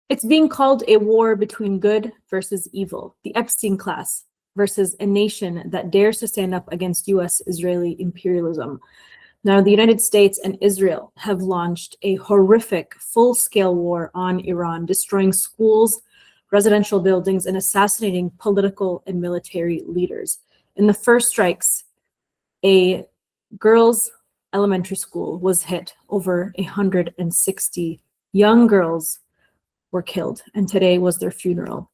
It's being called a war between good versus evil, the Epstein class versus a nation that dares to stand up against US-Israeli imperialism. Now, the United States and Israel have launched a horrific full-scale war on Iran, destroying schools, residential buildings, and assassinating political and military leaders. In the first strikes, a girls' elementary school was hit. Over 160 young girls were killed, and today was their funeral.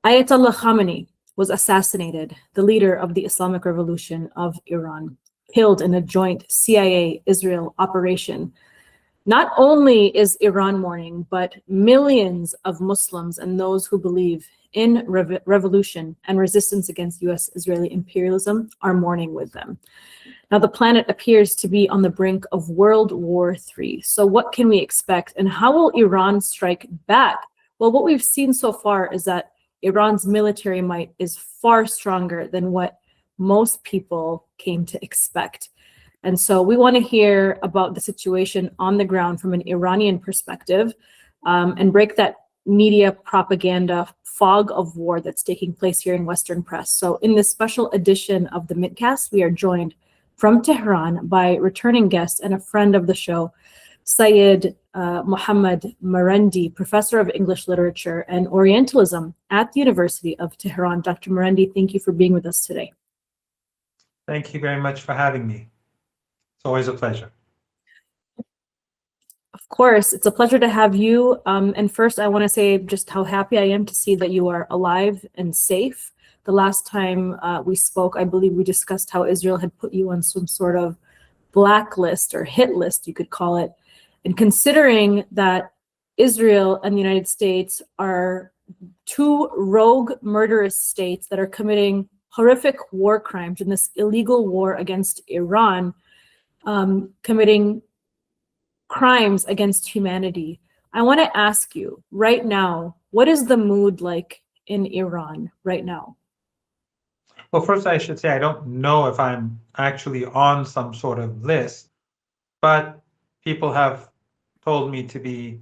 Ayatollah Khamenei was assassinated, the leader of the Islamic Revolution of Iran, killed in a joint CIA-Israel operation. Not only is Iran mourning, but millions of Muslims and those who believe in revolution and resistance against US-Israeli imperialism are mourning with them. Now, the planet appears to be on the brink of World War III. So what can we expect, and how will Iran strike back? Well, what we've seen so far is that Iran's military might is far stronger than what most people came to expect. And so we want to hear about the situation on the ground from an Iranian perspective, and break that media propaganda fog of war that's taking place here in Western press. So in this special edition of the Midcast, we are joined from Tehran by returning guest and a friend of the show, Syed Mohammad Marandi, professor of English literature and Orientalism at the University of Tehran. Dr. Marandi, thank you for being with us today. Thank you very much for having me. It's always a pleasure. Of course, it's a pleasure to have you. And first, I want to say just how happy I am to see that you are alive and safe. The last time we spoke, I believe we discussed how Israel had put you on some sort of blacklist or hit list, you could call it. And considering that Israel and the United States are two rogue, murderous states that are committing horrific war crimes in this illegal war against Iran, committing crimes against humanity, I want to ask you right now, what is the mood like in Iran right now? Well, first I should say I don't know if I'm actually on some sort of list, but people have told me to be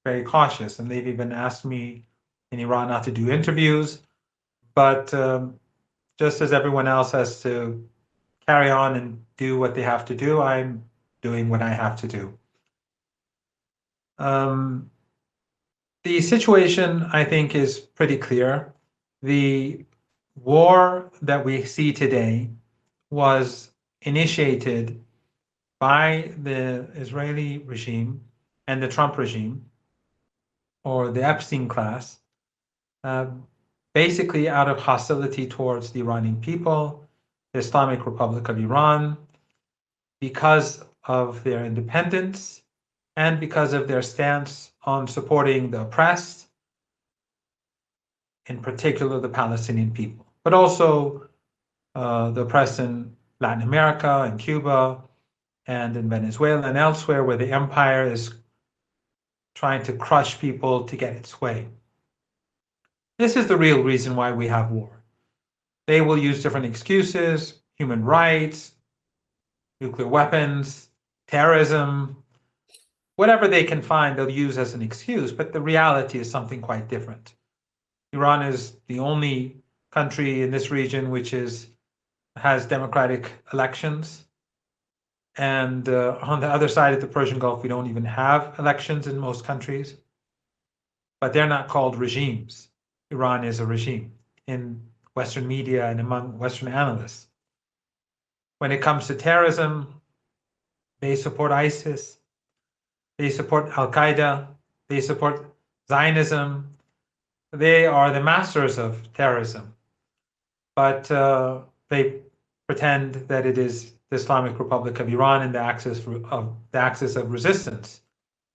very cautious, and they've even asked me in Iran not to do interviews. But just as everyone else has to carry on and do what they have to do, I'm doing what I have to do. The situation, I think, is pretty clear. The war that we see today was initiated by the Israeli regime and the Trump regime, or the Epstein class, basically out of hostility towards the Iranian people, the Islamic Republic of Iran, because of their independence and because of their stance on supporting the oppressed, in particular the Palestinian people, but also the oppressed in Latin America and Cuba and in Venezuela and elsewhere, where the empire is trying to crush people to get its way. This is the real reason why we have war. They will use different excuses: human rights, nuclear weapons, terrorism, whatever they can find, they'll use as an excuse, but the reality is something quite different. Iran is the only country in this region which has democratic elections. And on the other side of the Persian Gulf, we don't even have elections in most countries. But they're not called regimes. Iran is a regime in Western media and among Western analysts. When it comes to terrorism, they support ISIS, they support Al-Qaeda, they support Zionism. They are the masters of terrorism. But they pretend that it is the Islamic Republic of Iran and the axis of resistance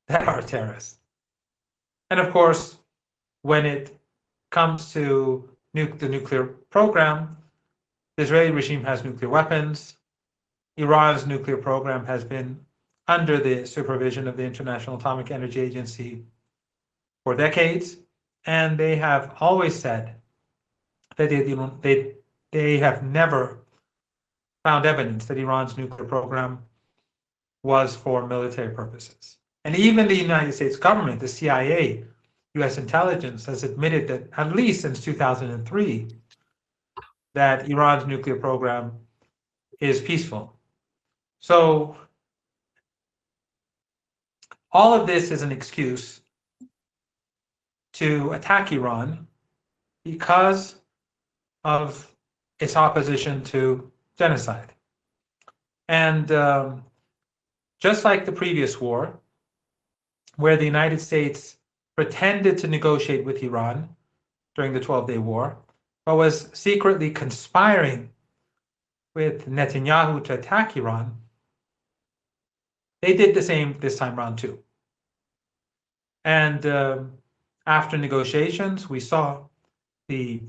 that are terrorists. And of course, when it comes to the nuclear program, the Israeli regime has nuclear weapons. Iran's nuclear program has been under the supervision of the International Atomic Energy Agency for decades, and they have always said that they have never found evidence that Iran's nuclear program was for military purposes. And even the United States government, the CIA, US intelligence has admitted that at least since 2003, that Iran's nuclear program is peaceful. So all of this is an excuse to attack Iran because of its opposition to genocide. And just like the previous war, where the United States pretended to negotiate with Iran during the 12-day war, but was secretly conspiring with Netanyahu to attack Iran, they did the same this time around too. And after negotiations, we saw the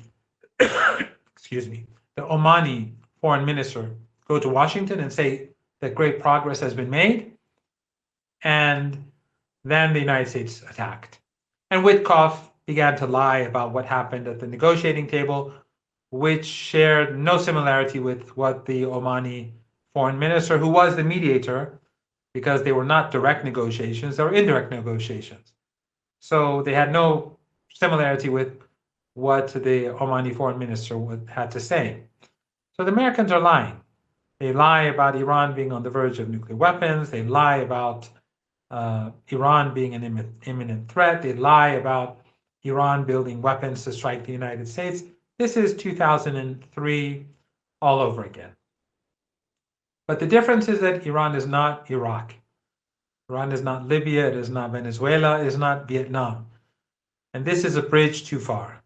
excuse me, the Omani foreign minister go to Washington and say that great progress has been made, and then the United States attacked. And Witkoff began to lie about what happened at the negotiating table, which shared no similarity with what the Omani foreign minister, who was the mediator, because they were not direct negotiations, they were indirect negotiations. So they had no similarity with what the Omani foreign minister had to say. So the Americans are lying. They lie about Iran being on the verge of nuclear weapons. They lie about Iran being an imminent threat. They lie about Iran building weapons to strike the United States. This is 2003 all over again. But the difference is that Iran is not Iraq. Iran is not Libya. It is not Venezuela. It is not Vietnam. And this is a bridge too far.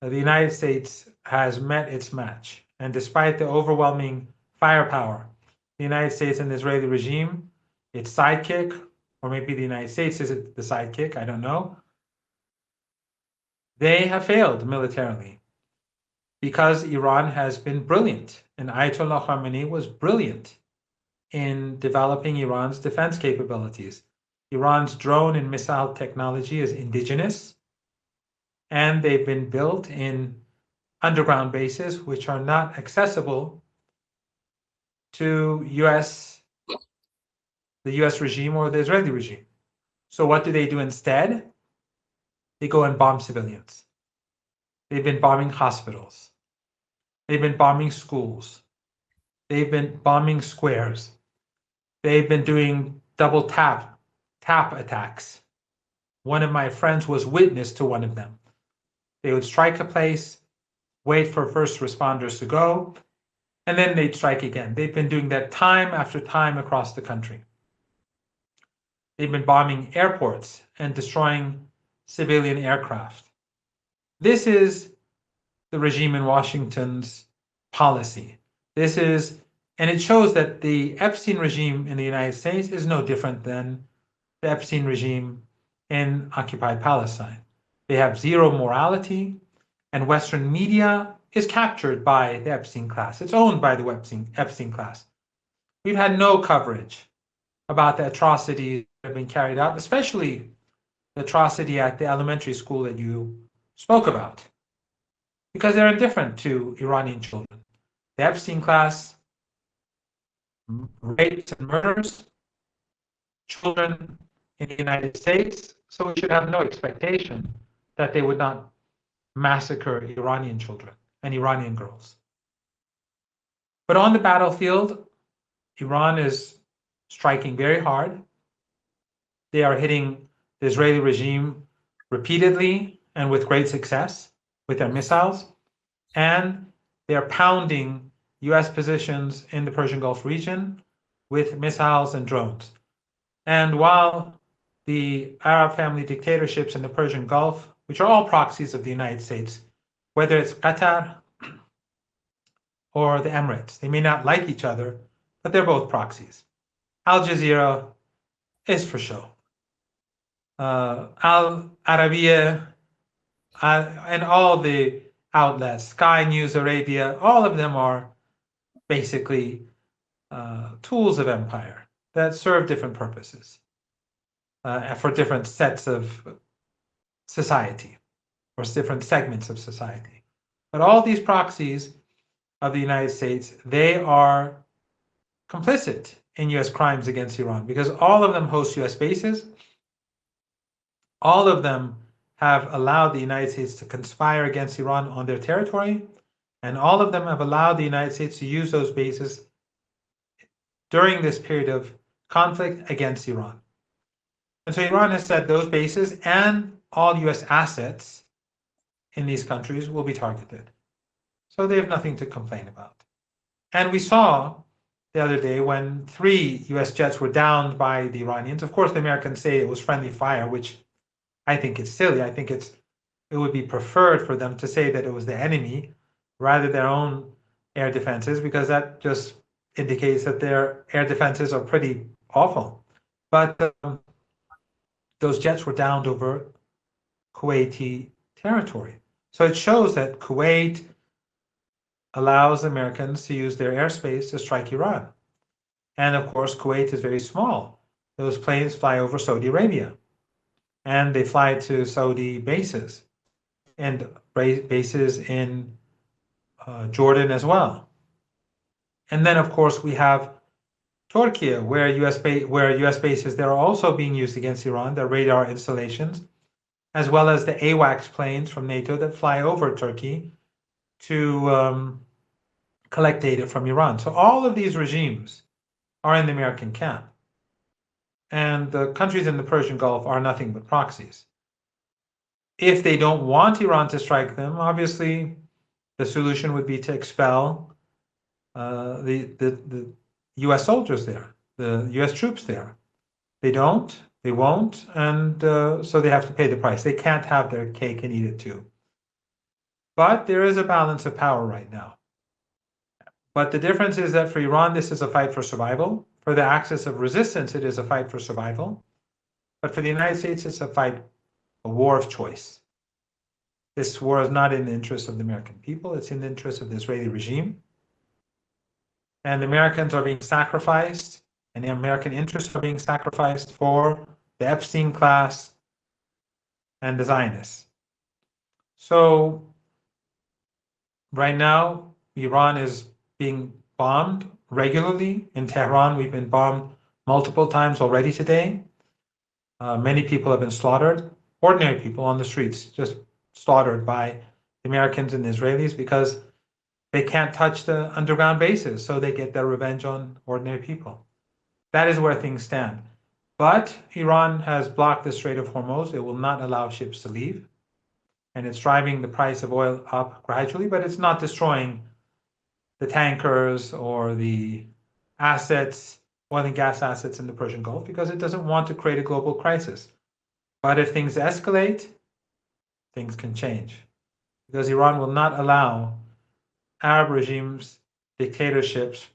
The United States has met its match. And despite the overwhelming firepower, the United States and the Israeli regime, its sidekick, or maybe the United States is the sidekick, I don't know, they have failed militarily because Iran has been brilliant. And Ayatollah Khamenei was brilliant in developing Iran's defense capabilities. Iran's drone and missile technology is indigenous, and they've been built in underground bases which are not accessible to the US regime or the Israeli regime. So what do they do instead? They go and bomb civilians. They've been bombing hospitals. They've been bombing schools. They've been bombing squares. They've been doing double tap attacks. One of my friends was witness to one of them. They would strike a place, wait for first responders to go, and then they'd strike again. They've been doing that time after time across the country. They've been bombing airports and destroying civilian aircraft. This is the regime in Washington's policy. And it shows that the Epstein regime in the United States is no different than the Epstein regime in occupied Palestine. They have zero morality, and Western media is captured by the Epstein class. It's owned by the Epstein class. We've had no coverage about the atrocities that have been carried out, especially the atrocity at the elementary school that you spoke about, because they're indifferent to Iranian children. The Epstein class rapes and murders children in the United States, so we should have no expectation that they would not massacre Iranian children and Iranian girls. But on the battlefield, Iran is striking very hard. They are hitting the Israeli regime repeatedly and with great success with their missiles, and they are pounding US positions in the Persian Gulf region with missiles and drones. And while the Arab family dictatorships in the Persian Gulf, which are all proxies of the United States, whether it's Qatar or the Emirates, they may not like each other, but they're both proxies. Al Jazeera is for show. Al Arabiya and all the outlets, Sky News Arabia, all of them are basically tools of empire that serve different purposes for different sets of society or different segments of society. But all these proxies of the United States, they are complicit in US crimes against Iran because all of them host US bases. All of them have allowed the United States to conspire against Iran on their territory, and all of them have allowed the United States to use those bases during this period of conflict against Iran. And so Iran has said those bases and all US assets in these countries will be targeted. So they have nothing to complain about. And we saw the other day when 3 US jets were downed by the Iranians. Of course, the Americans say it was friendly fire, which I think is silly. I think it would be preferred for them to say that it was the enemy rather than their own air defenses, because that just indicates that their air defenses are pretty awful. But those jets were downed over Kuwaiti territory. So it shows that Kuwait allows Americans to use their airspace to strike Iran. And of course, Kuwait is very small. Those planes fly over Saudi Arabia, and they fly to Saudi bases and bases in Jordan as well. And then, of course, we have Turkey, where US bases there are also being used against Iran, the radar installations, as well as the AWACS planes from NATO that fly over Turkey to collect data from Iran. So all of these regimes are in the American camp. And the countries in the Persian Gulf are nothing but proxies. If they don't want Iran to strike them, obviously the solution would be to expel the US soldiers there, the US troops there. They don't, they won't, and so they have to pay the price. They can't have their cake and eat it too. But there is a balance of power right now. But the difference is that for Iran, this is a fight for survival. For the axis of resistance, it is a fight for survival. But for the United States, it's a war of choice. This war is not in the interest of the American people. It's in the interest of the Israeli regime. And the Americans are being sacrificed, and the American interests are being sacrificed for the Epstein class and the Zionists. So right now, Iran is being bombed regularly. In Tehran, we've been bombed multiple times already today. Many people have been slaughtered, ordinary people on the streets, just slaughtered by the Americans and the Israelis because they can't touch the underground bases, so they get their revenge on ordinary people. That is where things stand. But Iran has blocked the Strait of Hormuz. It will not allow ships to leave. And it's driving the price of oil up gradually, but it's not destroying the tankers or the assets, oil and gas assets in the Persian Gulf, because it doesn't want to create a global crisis. But if things escalate, things can change. Because Iran will not allow Arab regimes, dictatorships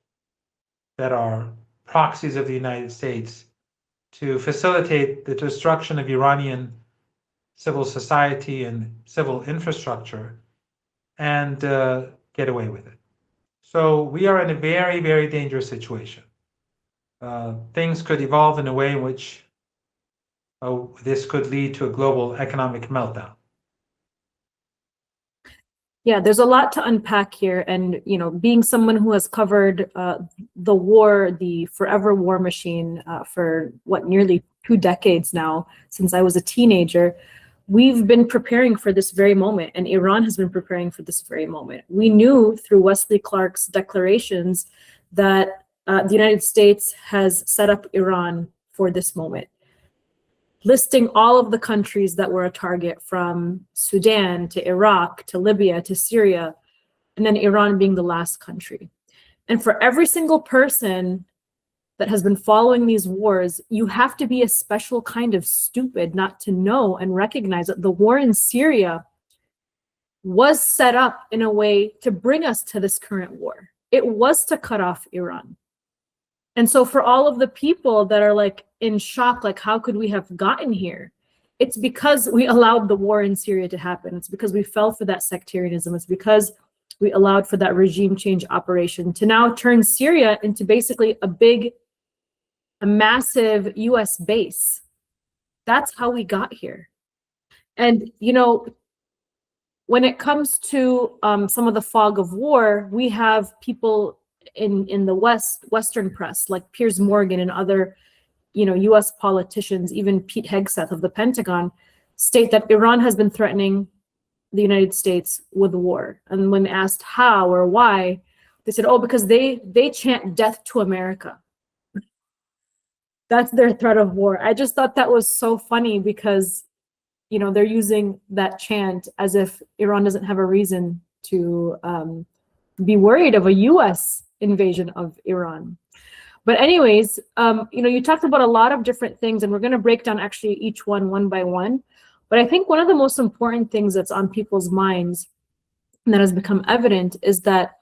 that are proxies of the United States to facilitate the destruction of Iranian civil society and civil infrastructure and get away with it. So we are in a very, very dangerous situation. Things could evolve in a way in which this could lead to a global economic meltdown. Yeah, there's a lot to unpack here. And, you know, being someone who has covered the war, the forever war machine for nearly 2 decades now, since I was a teenager, we've been preparing for this very moment, and Iran has been preparing for this very moment. We knew through Wesley Clark's declarations that the United States has set up Iran for this moment, listing all of the countries that were a target, from Sudan to Iraq to Libya to Syria, and then Iran being the last country. And for every single person that has been following these wars, you have to be a special kind of stupid not to know and recognize that the war in Syria was set up in a way to bring us to this current war. It was to cut off Iran. And so for all of the people that are like in shock, like, how could we have gotten here? It's because we allowed the war in Syria to happen. It's because we fell for that sectarianism. It's because we allowed for that regime change operation to now turn Syria into basically a massive US base. That's how we got here. And, you know, when it comes to some of the fog of war, we have people in the Western press, like Piers Morgan and other, you know, US politicians, even Pete Hegseth of the Pentagon, state that Iran has been threatening the United States with war. And when asked how or why, they said, oh, because they chant death to America. That's their threat of war. I just thought that was so funny because, they're using that chant as if Iran doesn't have a reason to be worried of a US invasion of Iran. But anyways, you talked about a lot of different things, and we're going to break down actually each one by one. But I think one of the most important things that's on people's minds and that has become evident is that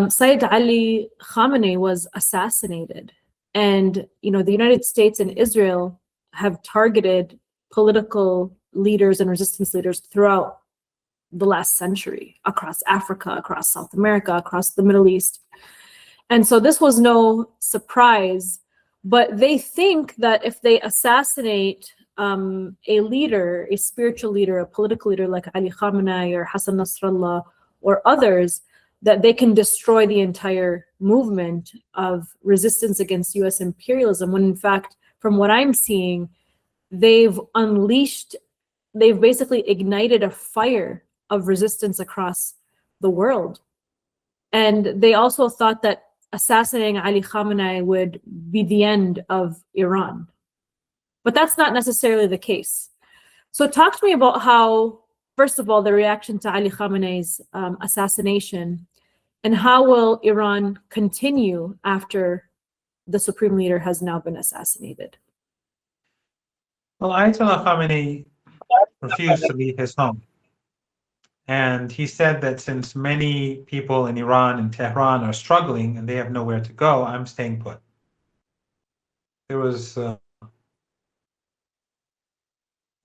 Sayyid Ali Khamenei was assassinated. And, the United States and Israel have targeted political leaders and resistance leaders throughout the last century, across Africa, across South America, across the Middle East. And so this was no surprise, but they think that if they assassinate a leader, a spiritual leader, a political leader like Ali Khamenei or Hassan Nasrallah or others, that they can destroy the entire movement of resistance against US imperialism, when in fact, from what I'm seeing, they've basically ignited a fire of resistance across the world. And they also thought that assassinating Ali Khamenei would be the end of Iran. But that's not necessarily the case. So talk to me about how, first of all, the reaction to Ali Khamenei's assassination, and how will Iran continue after the supreme leader has now been assassinated? Well, Ayatollah Khamenei refused to leave his home. And he said that since many people in Iran and Tehran are struggling and they have nowhere to go, I'm staying put. There was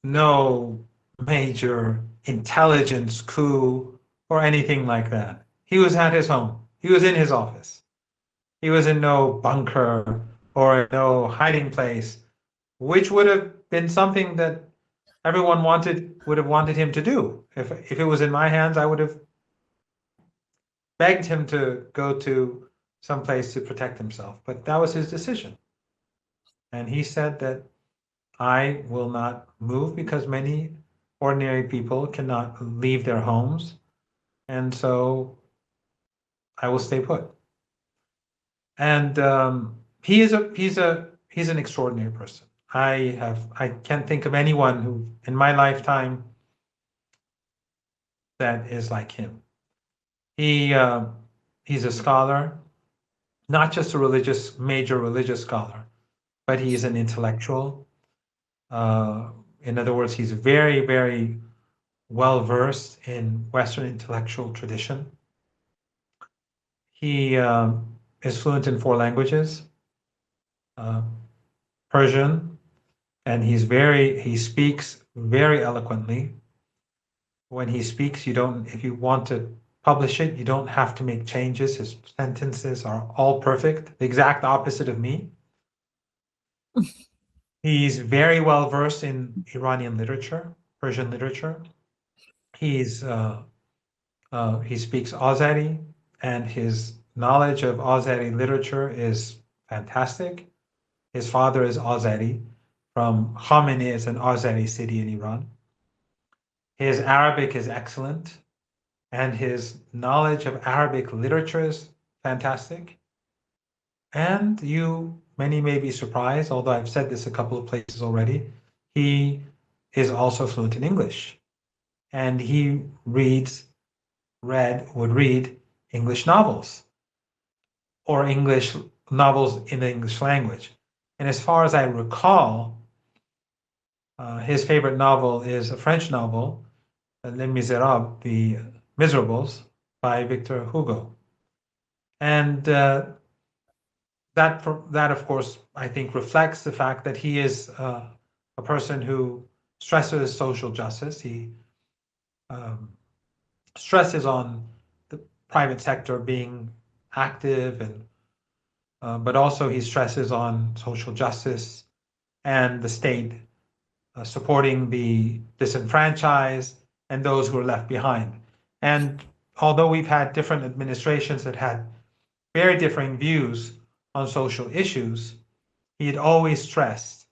no major intelligence coup or anything like that. He was at his home. He was in his office. He was in no bunker or no hiding place, which would have been something that everyone would have wanted him to do. If it was in my hands, I would have begged him to go to some place to protect himself. But that was his decision. And he said that I will not move because many ordinary people cannot leave their homes. And so I will stay put. And he's an extraordinary person. I can't think of anyone who in my lifetime that is like him. He's a scholar, not just a major religious scholar, but he is an intellectual. In other words, he's very, very well versed in Western intellectual tradition. He is fluent in 4 languages, Persian, and he speaks very eloquently. When he speaks, if you want to publish it, you don't have to make changes. His sentences are all perfect, the exact opposite of me. He's very well versed in Iranian literature, Persian literature. He speaks Azeri, and his knowledge of Azeri literature is fantastic. His father is Azeri. From Khamenei is an Azeri city in Iran. His Arabic is excellent, and his knowledge of Arabic literature is fantastic. And many may be surprised, although I've said this a couple of places already, he is also fluent in English. And he would read English novels or English novels in the English language. And as far as I recall, his favorite novel is a French novel, Les Miserables, The Miserables, by Victor Hugo. And that, of course, I think reflects the fact that he is a person who stresses social justice. He stresses on the private sector being active, but also he stresses on social justice and the state supporting the disenfranchised and those who are left behind. And although we've had different administrations that had very differing views on social issues, he had always stressed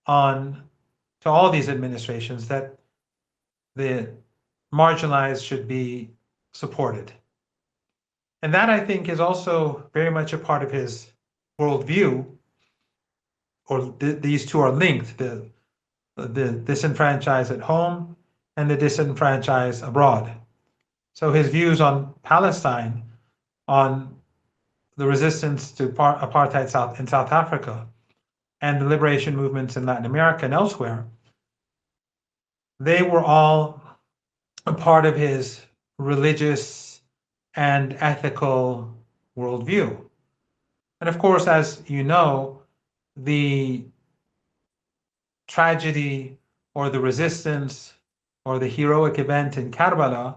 on to all these administrations that the marginalized should be supported. And that, I think, is also very much a part of his worldview, or these two are linked, the disenfranchised at home and the disenfranchised abroad. So his views on Palestine, on the resistance to apartheid in South Africa, and the liberation movements in Latin America and elsewhere, they were all a part of his religious and ethical worldview. And of course, as you know, the tragedy or the resistance or the heroic event in Karbala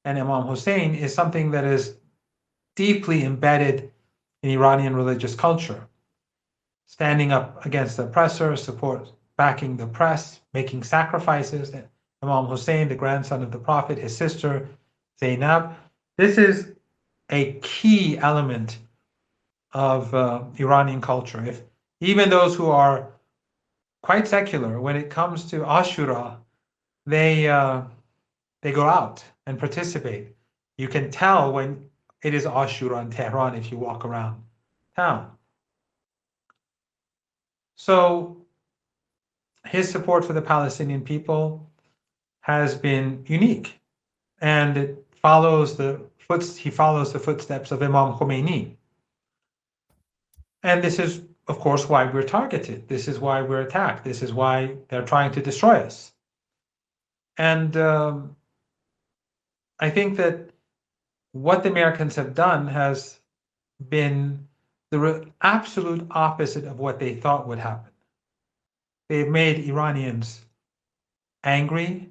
and Imam Hussein is something that is deeply embedded in Iranian religious culture. Standing up against the oppressor, backing the press, making sacrifices. Imam Hussein, the grandson of the Prophet, his sister Zainab. This is a key element of Iranian culture. If even those who are quite secular, when it comes to Ashura, they go out and participate. You can tell when it is Ashura in Tehran if you walk around town. So his support for the Palestinian people has been unique, and it follows he follows the footsteps of Imam Khomeini. And this is, of course, why we're targeted. This is why we're attacked. This is why they're trying to destroy us. And I think that what the Americans have done has been the absolute opposite of what they thought would happen. They've made Iranians angry,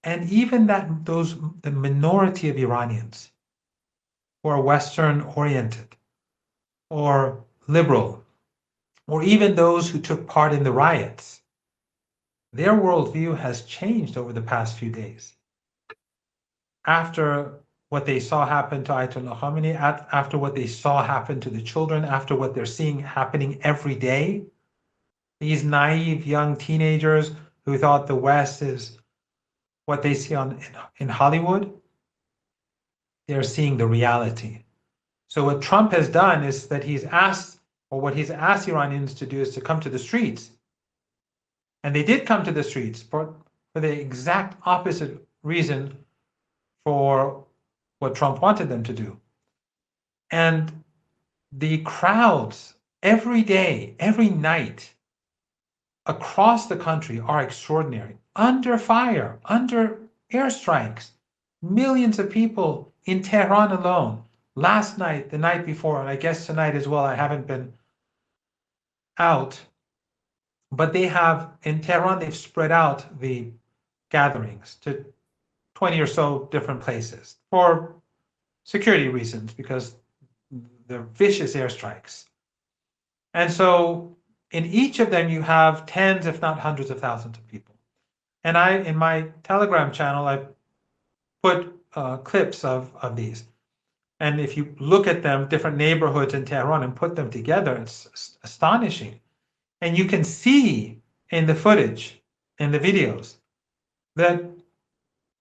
and even the minority of Iranians who are Western oriented or liberal, or even those who took part in the riots, their worldview has changed over the past few days. After what they saw happen to Ayatollah Khamenei, after what they saw happen to the children, after what they're seeing happening every day, these naive young teenagers who thought the West is what they see in Hollywood, they're seeing the reality. So what Trump has done is that what he's asked Iranians to do is to come to the streets. And they did come to the streets for the exact opposite reason for what Trump wanted them to do. And the crowds every day, every night, across the country are extraordinary. Under fire, under airstrikes, millions of people in Tehran alone. Last night, the night before, and I guess tonight as well, I haven't been out, but in Tehran, they've spread out the gatherings to 20 or so different places for security reasons, because they're vicious airstrikes. And so in each of them, you have tens, if not hundreds of thousands of people. And in my Telegram channel, I put clips of these. And if you look at them, different neighborhoods in Tehran, and put them together, it's astonishing. And you can see in the footage, in the videos, that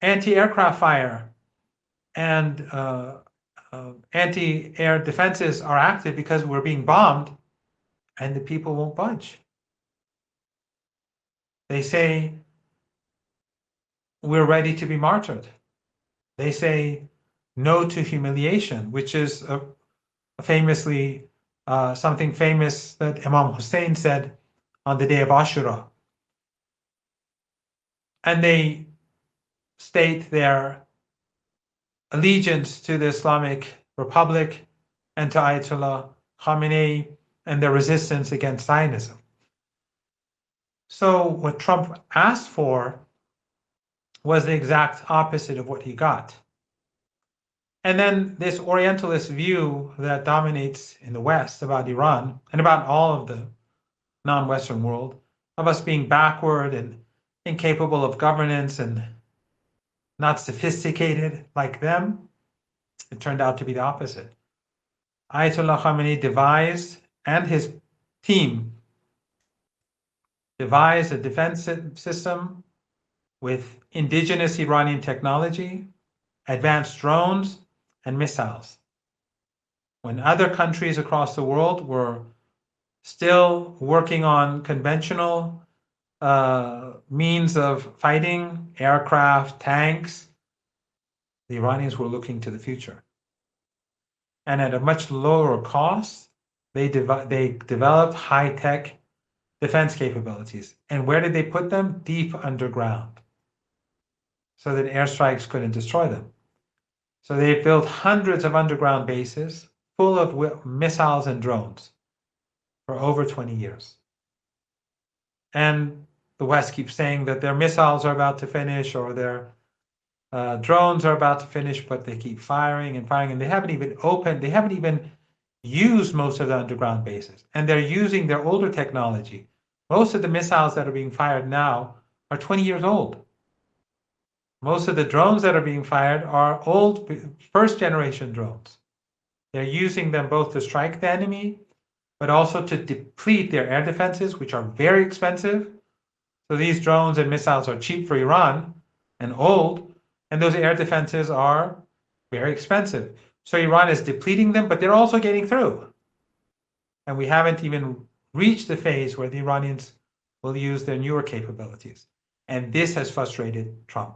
anti-aircraft fire and anti-air defenses are active because we're being bombed and the people won't budge. They say, we're ready to be martyred. They say no to humiliation, which is famously something famous that Imam Hussein said on the day of Ashura. And they state their allegiance to the Islamic Republic and to Ayatollah Khamenei and their resistance against Zionism. So what Trump asked for was the exact opposite of what he got. And then this Orientalist view that dominates in the West about Iran and about all of the non-Western world, of us being backward and incapable of governance and not sophisticated like them, it turned out to be the opposite. Ayatollah Khamenei devised, and his team devise a defense system with indigenous Iranian technology, advanced drones, and missiles. When other countries across the world were still working on conventional means of fighting, aircraft, tanks, the Iranians were looking to the future. And at a much lower cost, they developed high-tech defense capabilities. And where did they put them? Deep underground, so that airstrikes couldn't destroy them. So they built hundreds of underground bases full of missiles and drones for over 20 years. And the West keeps saying that their missiles are about to finish or their drones are about to finish, but they keep firing and firing, and they haven't even used most of the underground bases. And they're using their older technology. Most of the missiles that are being fired now are 20 years old. Most of the drones that are being fired are old, first-generation drones. They're using them both to strike the enemy, but also to deplete their air defenses, which are very expensive. So these drones and missiles are cheap for Iran and old, and those air defenses are very expensive. So Iran is depleting them, but they're also getting through. And we haven't even reached the phase where the Iranians will use their newer capabilities. And this has frustrated Trump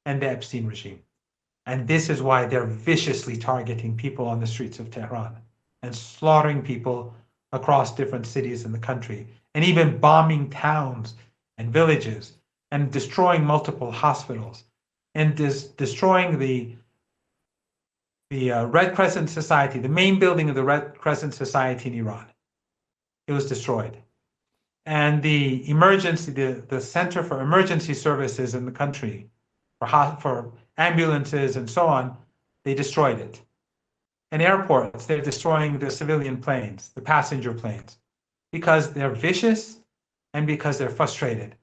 and the Epstein regime. And this is why they're viciously targeting people on the streets of Tehran and slaughtering people across different cities in the country, and even bombing towns and villages and destroying multiple hospitals and destroying the Red Crescent Society, the main building of the Red Crescent Society in Iran. It was destroyed. And the Center for Emergency Services in the country, for ambulances and so on, they destroyed it. And airports, they're destroying the civilian planes, the passenger planes, because they're vicious and because they're frustrated,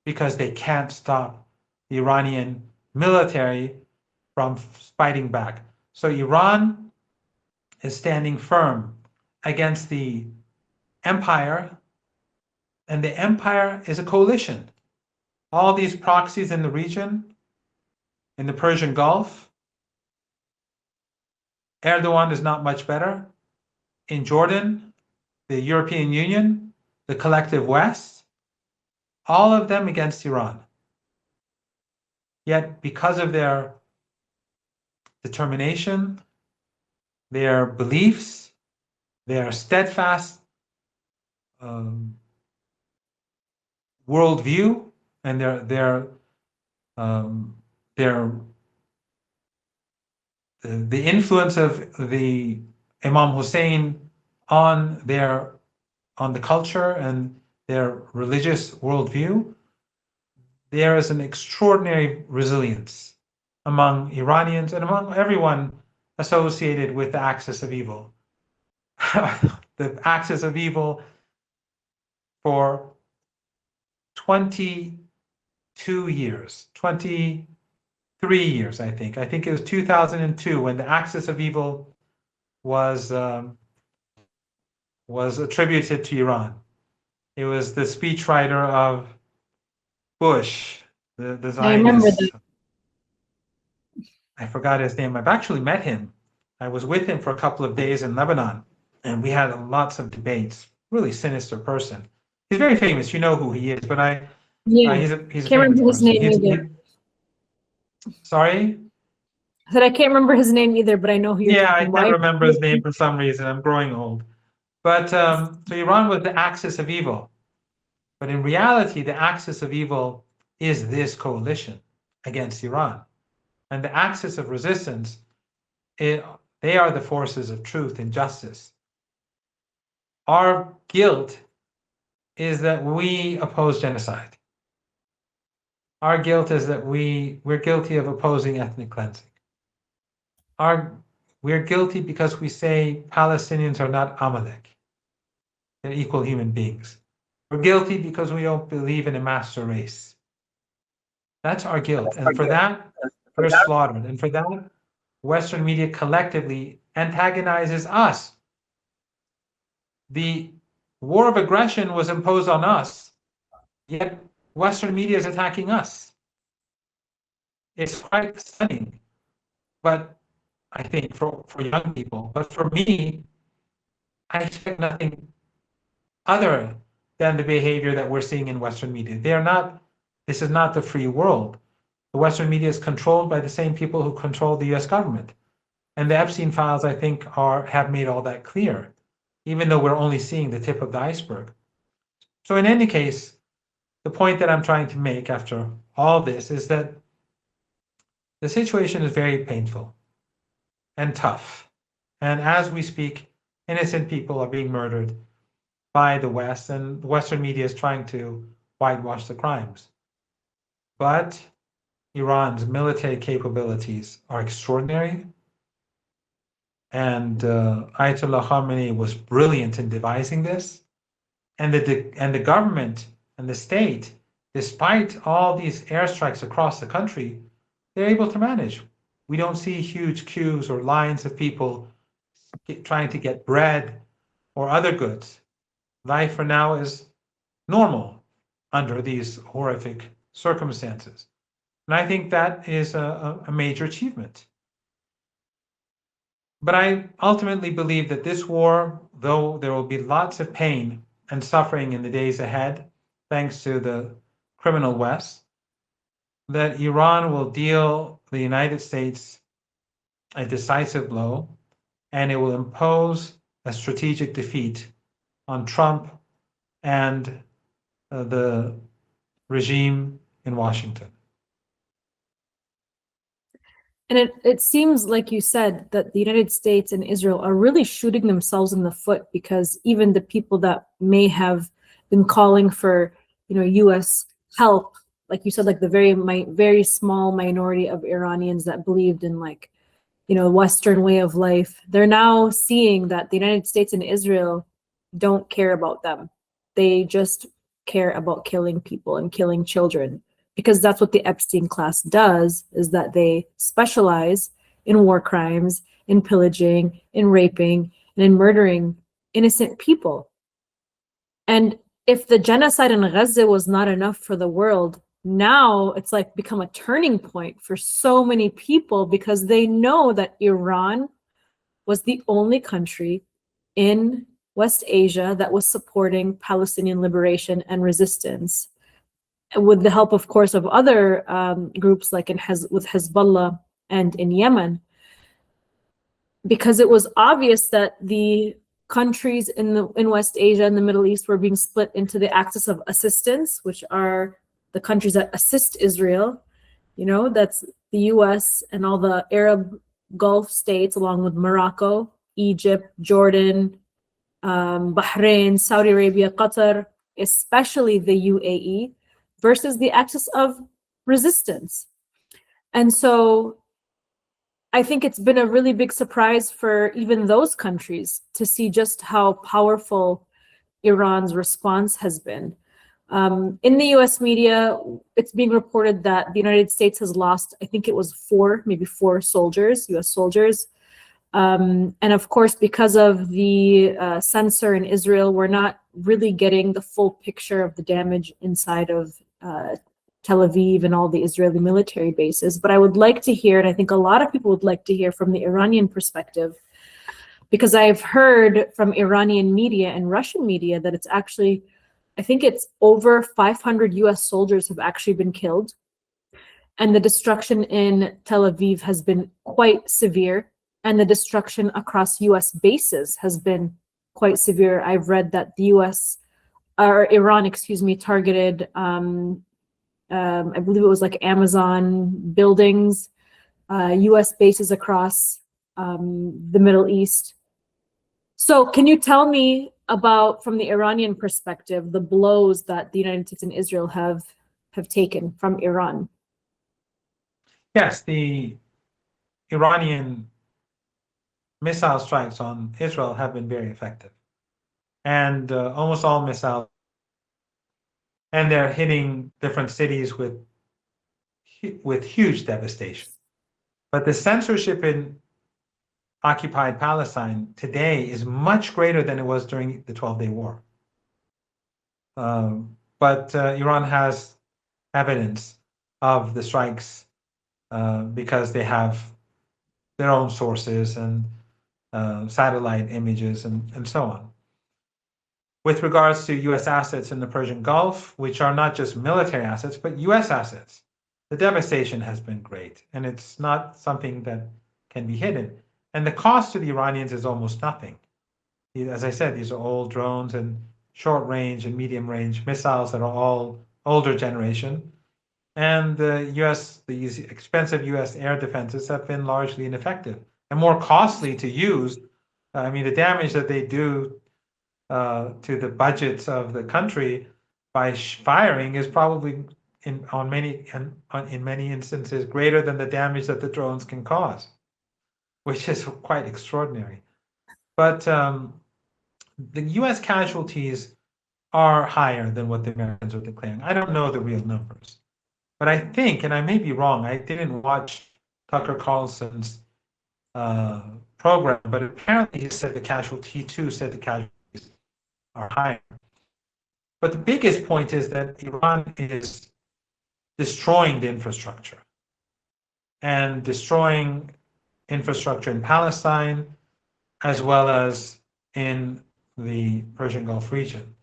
because they can't stop the Iranian military from fighting back. So Iran is standing firm against the empire, and the empire is a coalition. All these proxies in the region, in the Persian Gulf, Erdogan is not much better. In Jordan, the European Union, the collective West, all of them against Iran. Yet, because of their determination, their beliefs, their steadfast worldview, and the influence of the Imam Hussein on the culture and their religious worldview, there is an extraordinary resilience among Iranians and among everyone associated with the axis of evil. The axis of evil for 22 years, 23 years, I think. I think it was 2002 when the axis of evil was attributed to Iran. It was the speechwriter of Bush, the Zionist. I remember that. I forgot his name. I've actually met him. I was with him for a couple of days in Lebanon, and we had lots of debates. Really sinister person. He's very famous. You know who he is, but he's a can't remember his name either. Sorry? I said I can't remember his name either, but I know who you're talking about. I can't remember his name for some reason. I'm growing old. But so Iran was the axis of evil. But in reality, the axis of evil is this coalition against Iran. And the axis of resistance, they are the forces of truth and justice. Our guilt is that we oppose genocide. Our guilt is that we're guilty of opposing ethnic cleansing. We're guilty because we say Palestinians are not Amalek. They're equal human beings. We're guilty because we don't believe in a master race. That's our guilt. And for that, we're slaughtered. And for that, Western media collectively antagonizes us. The war of aggression was imposed on us Yet Western media is attacking us. It's quite stunning, but I think for young people, but for me, I expect nothing other than the behavior that we're seeing in Western media. This is not the free world. The Western media is controlled by the same people who control the US government. And the Epstein files, I think, have made all that clear, even though we're only seeing the tip of the iceberg. So in any case, the point that I'm trying to make after all this is that the situation is very painful and tough. And as we speak, innocent people are being murdered by the West, and the Western media is trying to whitewash the crimes. But Iran's military capabilities are extraordinary, and Ayatollah Khamenei was brilliant in devising this. And the government and the state, despite all these airstrikes across the country, they're able to manage. We don't see huge queues or lines of people trying to get bread or other goods. Life for now is normal under these horrific circumstances. And I think that is a major achievement. But I ultimately believe that this war, though there will be lots of pain and suffering in the days ahead, thanks to the criminal West, that Iran will deal the United States a decisive blow, and it will impose a strategic defeat on Trump and the regime in Washington. And it seems, like you said, that the United States and Israel are really shooting themselves in the foot, because even the people that may have been calling for, U.S. help, like you said, like the very small minority of Iranians that believed in Western way of life, they're now seeing that the United States and Israel don't care about them. They just care about killing people and killing children, because that's what the Epstein class does, is that they specialize in war crimes, in pillaging, in raping, and in murdering innocent people. And if the genocide in Gaza was not enough for the world, now it's become a turning point for so many people, because they know that Iran was the only country in West Asia that was supporting Palestinian liberation and resistance, with the help, of course, of other groups with Hezbollah and in Yemen, because it was obvious that the countries in West Asia and the Middle East were being split into the axis of assistance, which are the countries that assist Israel. That's the US and all the Arab Gulf states, along with Morocco, Egypt, Jordan, Bahrain, Saudi Arabia, Qatar, especially the UAE, versus the axis of resistance. And so I think it's been a really big surprise for even those countries to see just how powerful Iran's response has been. In the US media, it's being reported that the United States has lost, I think it was maybe four soldiers, US soldiers. And of course, because of the censor in Israel, we're not really getting the full picture of the damage inside of Tel Aviv and all the Israeli military bases. But I would like to hear, and I think a lot of people would like to hear from the Iranian perspective, because I've heard from Iranian media and Russian media that it's actually, I think it's over 500 US soldiers have actually been killed. And the destruction in Tel Aviv has been quite severe. And the destruction across US bases has been quite severe. I've read that the Iran, targeted, I believe it was Amazon buildings, US bases across the Middle East. So can you tell me about, from the Iranian perspective, the blows that the United States and Israel have taken from Iran? Yes, the Iranian missile strikes on Israel have been very effective. And almost all missiles, and they're hitting different cities with huge devastation. But the censorship in occupied Palestine today is much greater than it was during the 12-day war. But but Iran has evidence of the strikes because they have their own sources and satellite images and so on. With regards to U.S. assets in the Persian Gulf, which are not just military assets, but U.S. assets, the devastation has been great, and it's not something that can be hidden. And the cost to the Iranians is almost nothing. As I said, these are old drones and short range and medium range missiles that are all older generation. And these expensive US air defenses have been largely ineffective and more costly to use. I mean, the damage that they do to the budgets of the country by firing is probably in many instances greater than the damage that the drones can cause, which is quite extraordinary. But the U.S. casualties are higher than what the Americans are declaring. I don't know the real numbers, but I think, and I may be wrong, I didn't watch Tucker Carlson's program, but apparently he said the casualties are higher. But the biggest point is that Iran is destroying the infrastructure and destroying infrastructure in Palestine as well as in the Persian Gulf region.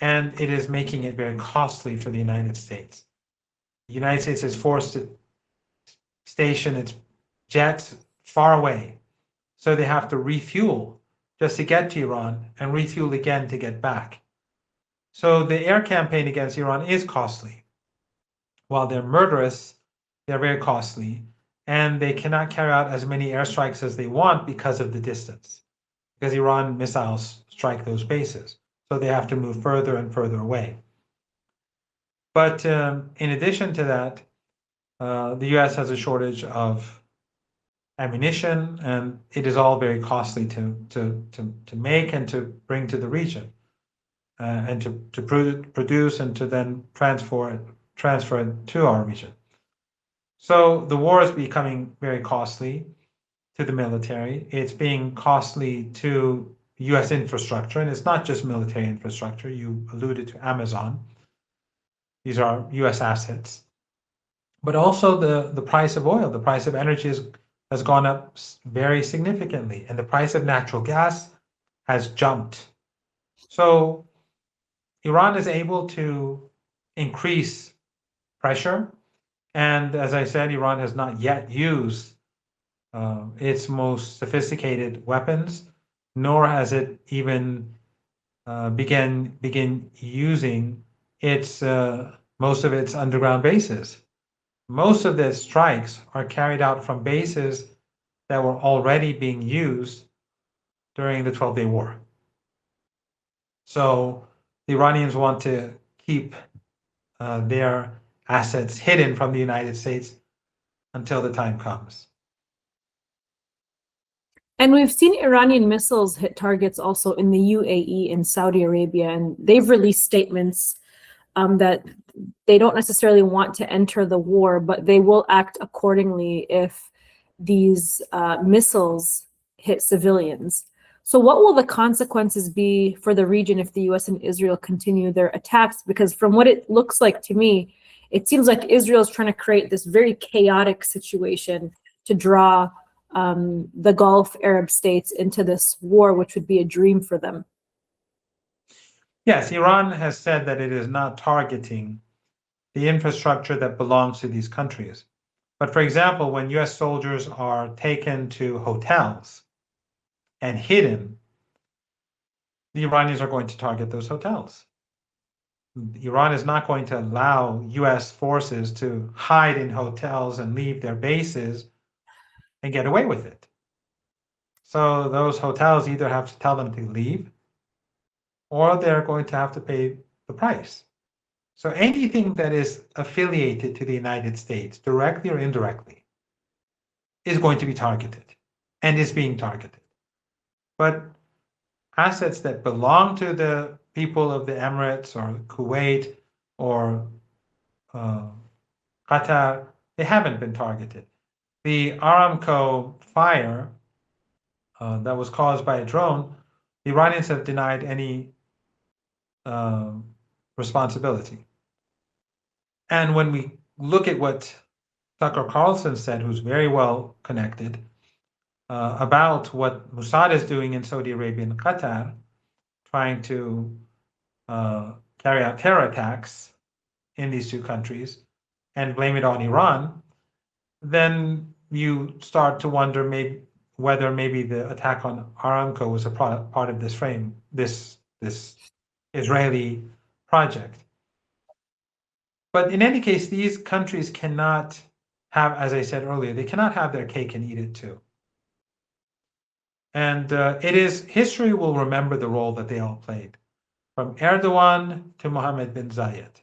And it is making it very costly for the United States. The United States is forced to station its jets far away. So they have to refuel just to get to Iran and refuel again to get back. So the air campaign against Iran is costly. While they're murderous, they're very costly. And they cannot carry out as many airstrikes as they want because of the distance. Because Iran missiles strike those bases. So they have to move further and further away. But in addition to that, the US has a shortage of ammunition, and it is all very costly to make and to bring to the region, and to produce and to then transfer it to our region. So the war is becoming very costly to the military. It's being costly to US infrastructure, and it's not just military infrastructure. You alluded to Amazon. These are US assets. But also the price of oil, the price of energy has gone up very significantly, and the price of natural gas has jumped. So Iran is able to increase pressure. And as I said, Iran has not yet used its most sophisticated weapons, nor has it even begin using its most of its underground bases. Most of the strikes are carried out from bases that were already being used during the 12-day war. So the Iranians want to keep their assets hidden from the United States until the time comes. And we've seen Iranian missiles hit targets also in the UAE and Saudi Arabia, and they've released statements that they don't necessarily want to enter the war, but they will act accordingly if these missiles hit civilians. So what will the consequences be for the region if the US and Israel continue their attacks? Because from what it looks like to me, it seems like Israel is trying to create this very chaotic situation to draw the Gulf Arab states into this war, which would be a dream for them. Yes, Iran has said that it is not targeting the infrastructure that belongs to these countries. But for example, when US soldiers are taken to hotels and hidden, the Iranians are going to target those hotels. Iran is not going to allow US forces to hide in hotels and leave their bases and get away with it. So those hotels either have to tell them to leave, or they're going to have to pay the price. So anything that is affiliated to the United States, directly or indirectly, is going to be targeted and is being targeted. But assets that belong to the people of the Emirates or Kuwait or Qatar, they haven't been targeted. The Aramco fire that was caused by a drone, the Iranians have denied any responsibility. And when we look at what Tucker Carlson said, who's very well connected, about what Mossad is doing in Saudi Arabia and Qatar, trying to carry out terror attacks in these two countries and blame it on Iran, then you start to wonder whether maybe the attack on Aramco was a part of this Israeli project. But in any case, these countries cannot have, as I said earlier, they cannot have their cake and eat it too. And history will remember the role that they all played, from Erdogan to Mohammed bin Zayed,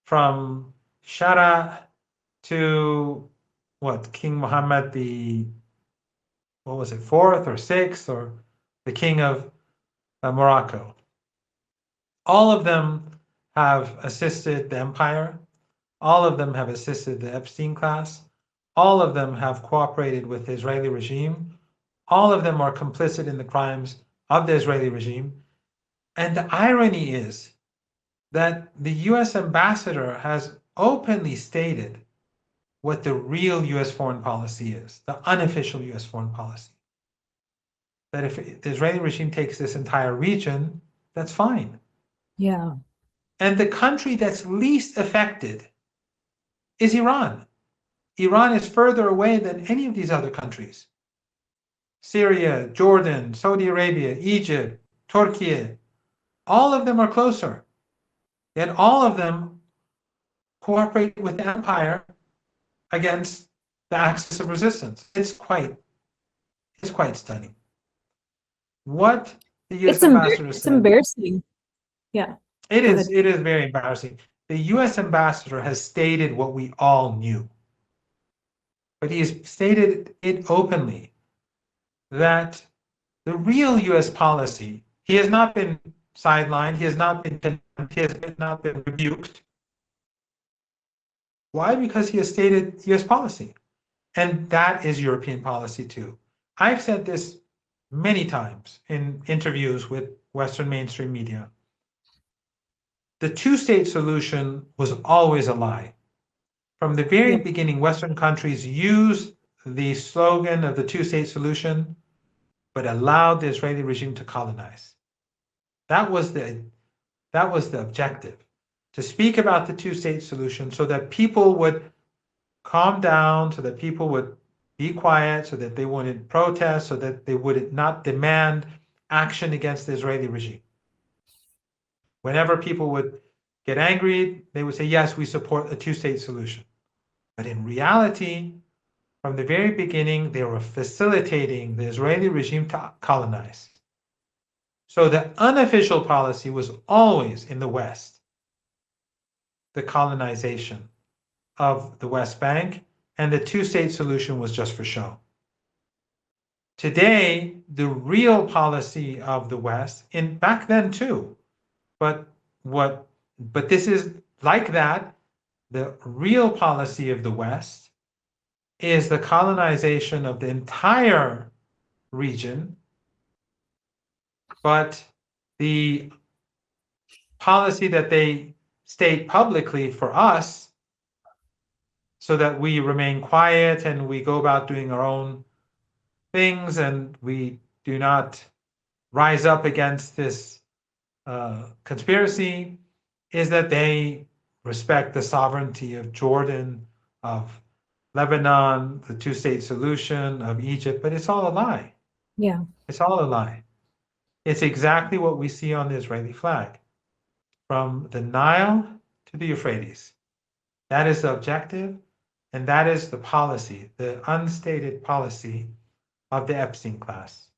from Shara to King Mohammed fourth or sixth, or the king of Morocco. All of them have assisted the empire. All of them have assisted the Epstein class. All of them have cooperated with the Israeli regime. All of them are complicit in the crimes of the Israeli regime. And the irony is that the US ambassador has openly stated what the real US foreign policy is, the unofficial US foreign policy. That if the Israeli regime takes this entire region, that's fine. Yeah. And the country that's least affected is Iran. Iran is further away than any of these other countries. Syria, Jordan, Saudi Arabia, Egypt, Turkey, all of them are closer. Yet all of them cooperate with the empire against the axis of resistance. It's quite stunning. What the US ambassador said. It's embarrassing. Yeah. It is very embarrassing. The US ambassador has stated what we all knew. But he has stated it openly that the real US policy, he has not been sidelined, he has not been rebuked. Why? Because he has stated US policy. And that is European policy too. I've said this many times in interviews with Western mainstream media. The two-state solution was always a lie. From the very beginning, Western countries used the slogan of the two-state solution, but allowed the Israeli regime to colonize. That was the objective, to speak about the two-state solution so that people would calm down, so that people would be quiet, so that they wouldn't protest, so that they would not demand action against the Israeli regime. Whenever people would get angry, they would say, yes, we support a two-state solution. But in reality, from the very beginning, they were facilitating the Israeli regime to colonize. So the unofficial policy was always in the West, the colonization of the West Bank, and the two-state solution was just for show. Today, the real policy of the West, and back then too, but this is like that, the real policy of the West is the colonization of the entire region, but the policy that they state publicly for us, so that we remain quiet and we go about doing our own things and we do not rise up against this conspiracy, is that they respect the sovereignty of Jordan, of Lebanon, the two-state solution, of Egypt, but it's all a lie. Yeah. It's all a lie. It's exactly what we see on the Israeli flag. From the Nile to the Euphrates. That is the objective, and that is the policy, the unstated policy of the Epstein class.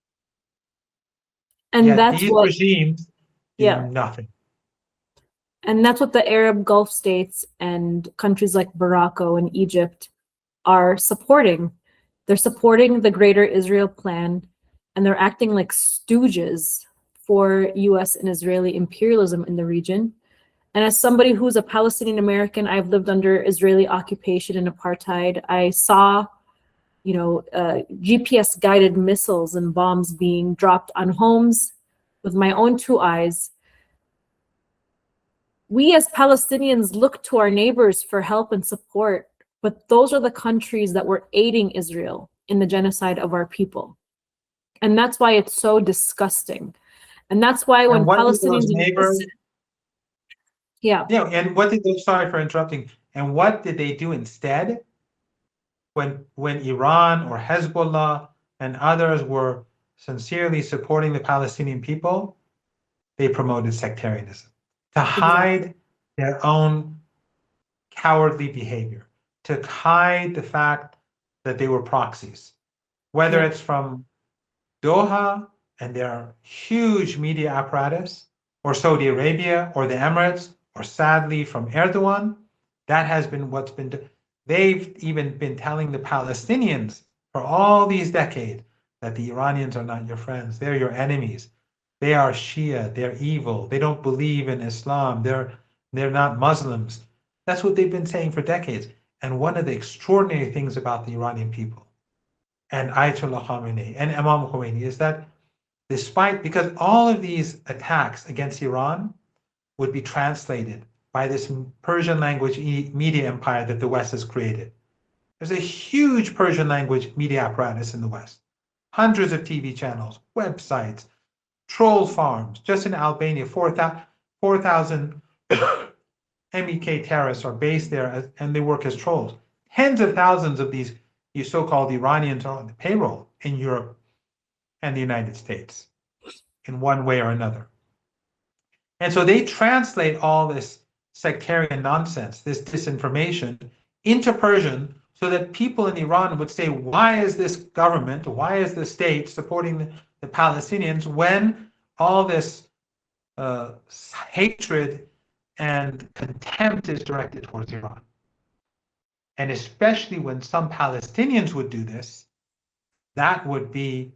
And yet that's these what regimes do nothing. And that's what the Arab Gulf states and countries like Morocco and Egypt are supporting. They're supporting the Greater Israel Plan, and they're acting like stooges for US and Israeli imperialism in the region. And as somebody who's a Palestinian American, I've lived under Israeli occupation and apartheid. I saw, GPS guided missiles and bombs being dropped on homes with my own two eyes. We as Palestinians look to our neighbors for help and support, but those are the countries that were aiding Israel in the genocide of our people. And that's why it's so disgusting. And that's why when And what did Palestinians those neighbors? yeah. Yeah, and what did they? Sorry for interrupting. And what did they do instead? When Iran or Hezbollah and others were sincerely supporting the Palestinian people, they promoted sectarianism to hide their own cowardly behavior, to hide the fact that they were proxies, whether it's from Doha and their huge media apparatus, or Saudi Arabia, or the Emirates, or sadly from Erdogan. That has been what's been done. They've even been telling the Palestinians for all these decades that the Iranians are not your friends, they're your enemies. They are Shia, they're evil, they don't believe in Islam, they're not Muslims. That's what they've been saying for decades. And one of the extraordinary things about the Iranian people and Ayatollah Khamenei and Imam Khomeini is that because all of these attacks against Iran would be translated by this Persian language media empire that the West has created. There's a huge Persian language media apparatus in the West. Hundreds of TV channels, websites, troll farms. Just in Albania, 4,000 MEK terrorists are based there and they work as trolls. Tens of thousands of these so-called Iranians are on the payroll in Europe and the United States in one way or another. And so they translate all this sectarian nonsense, this disinformation, into Persian so that people in Iran would say, why is this government, why is the state supporting the Palestinians when all this hatred and contempt is directed towards Iran? And especially when some Palestinians would do this, that would be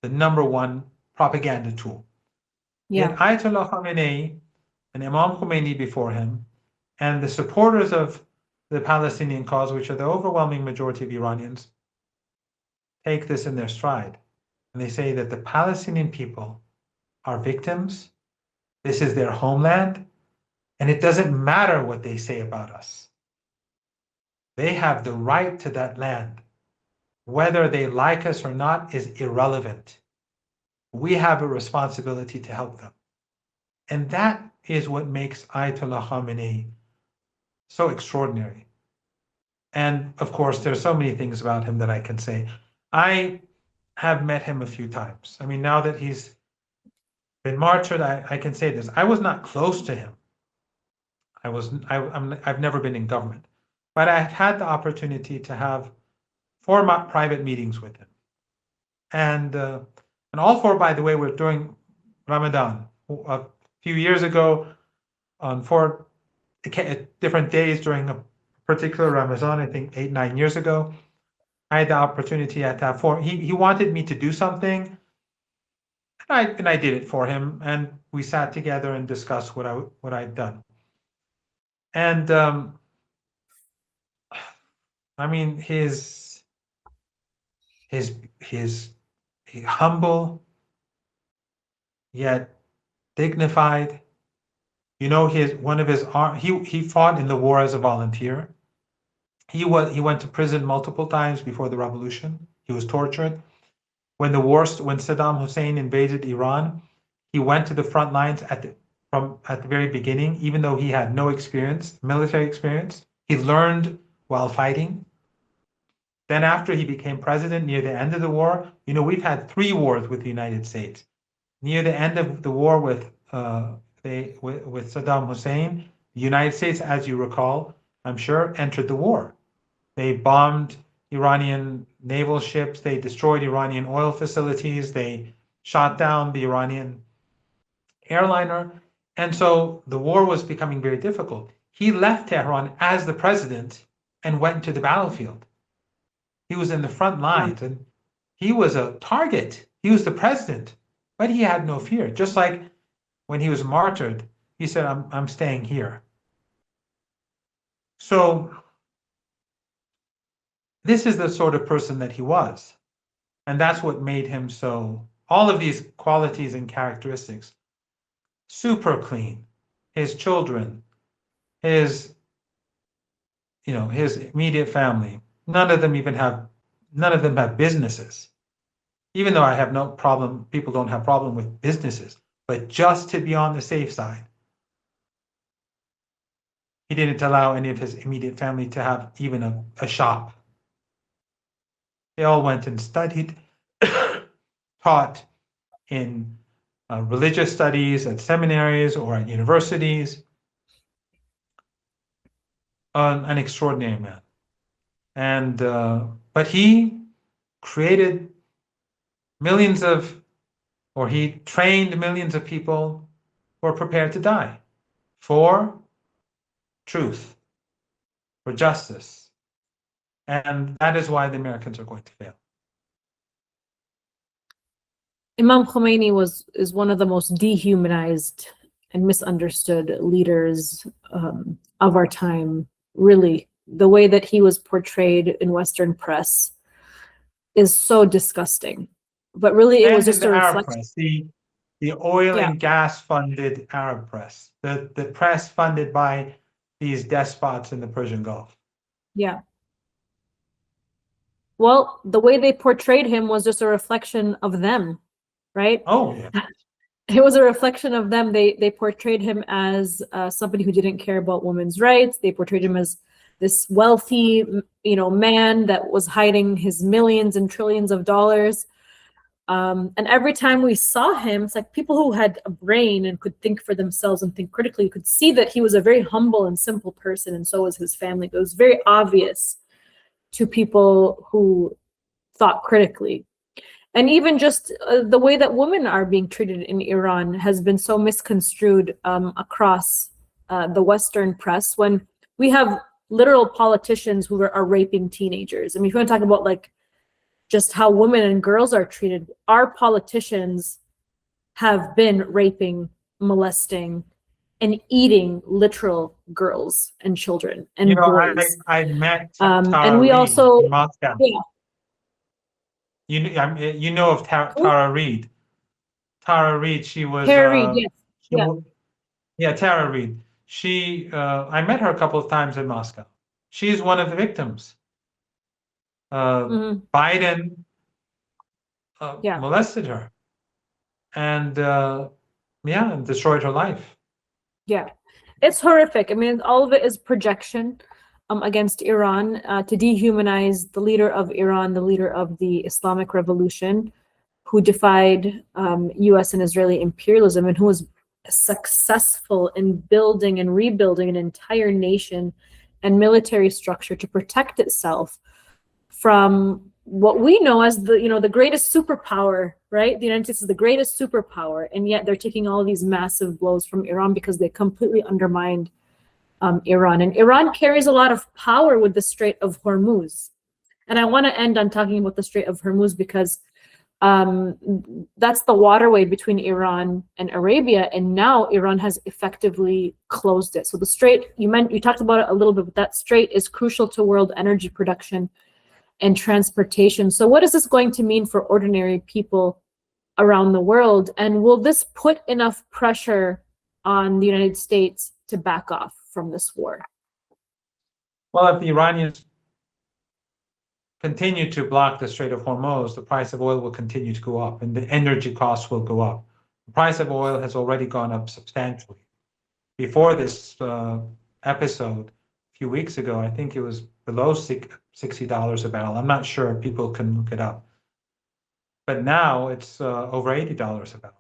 the number one propaganda tool. Yet Ayatollah Khamenei and Imam Khomeini before him and the supporters of the Palestinian cause, which are the overwhelming majority of Iranians, take this in their stride. And they say that the Palestinian people are victims. This is their homeland. And it doesn't matter what they say about us. They have the right to that land. Whether they like us or not is irrelevant. We have a responsibility to help them. And that is what makes Ayatollah Khamenei so extraordinary. And of course, there's so many things about him that I can say. I have met him a few times. I mean, now that he's been martyred, I can say this. I was not close to him. I've never been in government, but I had the opportunity to have 4 private meetings with him. And all 4, by the way, were during Ramadan. A few years ago, on 4 different days during a particular Ramadan, I think 8, 9 years ago, I had the opportunity to have 4. He wanted me to do something, and I did it for him, and we sat together and discussed what I'd done. And I mean, his humble yet dignified. You know, he fought in the war as a volunteer. He went to prison multiple times before the revolution. He was tortured. When Saddam Hussein invaded Iran, he went to the front lines at the very beginning, even though he had no military experience. He learned while fighting. Then after he became president near the end of the war, you know, we've had 3 wars with the United States. Near the end of the war with Saddam Hussein, the United States, as you recall, I'm sure, entered the war. They bombed Iranian naval ships. They destroyed Iranian oil facilities. They shot down the Iranian airliner. And so the war was becoming very difficult. He left Tehran as the president and went to the battlefield. He was in the front lines and he was a target. He was the president, but he had no fear. Just like when he was martyred, he said, I'm staying here. So this is the sort of person that he was. And that's what made him all of these qualities and characteristics, super clean, his children, his his immediate family. None of them have businesses. Even though I have no problem, people don't have problem with businesses, but just to be on the safe side, he didn't allow any of his immediate family to have even a shop. They all went and studied, taught in religious studies at seminaries or at universities. An extraordinary man. And but he created he trained millions of people who are prepared to die for truth, for justice. And that is why the Americans are going to fail. Imam Khomeini is one of the most dehumanized and misunderstood leaders of our time. Really, the way that he was portrayed in Western press is so disgusting. But really, it was just a reflection. The oil and gas funded Arab press, the press funded by these despots in the Persian Gulf. Yeah. Well, the way they portrayed him was just a reflection of them, right? Oh, yeah. It was a reflection of them. They portrayed him as somebody who didn't care about women's rights. They portrayed him as this wealthy, man that was hiding his millions and trillions of dollars. And every time we saw him, it's like people who had a brain and could think for themselves and think critically could see that he was a very humble and simple person, and so was his family. It was very obvious to people who thought critically. And even just the way that women are being treated in Iran has been so misconstrued across the Western press, when we have literal politicians who are raping teenagers. I mean, if you want to talk about like just how women and girls are treated, our politicians have been raping, molesting, and eating literal girls and children and boys. I met and we also in Moscow. Yeah. You know of Tara Reid. Tara Reid, she was Tara Reid, yes. Tara Reid. She I met her a couple of times in Moscow. She's one of the victims. Biden molested her and and destroyed her life. Yeah, it's horrific. I mean, all of it is projection against Iran to dehumanize the leader of Iran, the leader of the Islamic Revolution, who defied US and Israeli imperialism and who was successful in building and rebuilding an entire nation and military structure to protect itself from what we know as the greatest superpower, right? The United States is the greatest superpower, and yet they're taking all these massive blows from Iran because they completely undermined Iran. And Iran carries a lot of power with the Strait of Hormuz. And I want to end on talking about the Strait of Hormuz because that's the waterway between Iran and Arabia, and now Iran has effectively closed it. So the strait, you talked about it a little bit, but that strait is crucial to world energy production and transportation. So what is this going to mean for ordinary people around the world? And will this put enough pressure on the United States to back off from this war? Well, if the Iranians continue to block the Strait of Hormuz, the price of oil will continue to go up and the energy costs will go up. The price of oil has already gone up substantially. Before this episode, a few weeks ago, I think it was below $60 a barrel. I'm not sure, people can look it up. But now it's over $80 a barrel.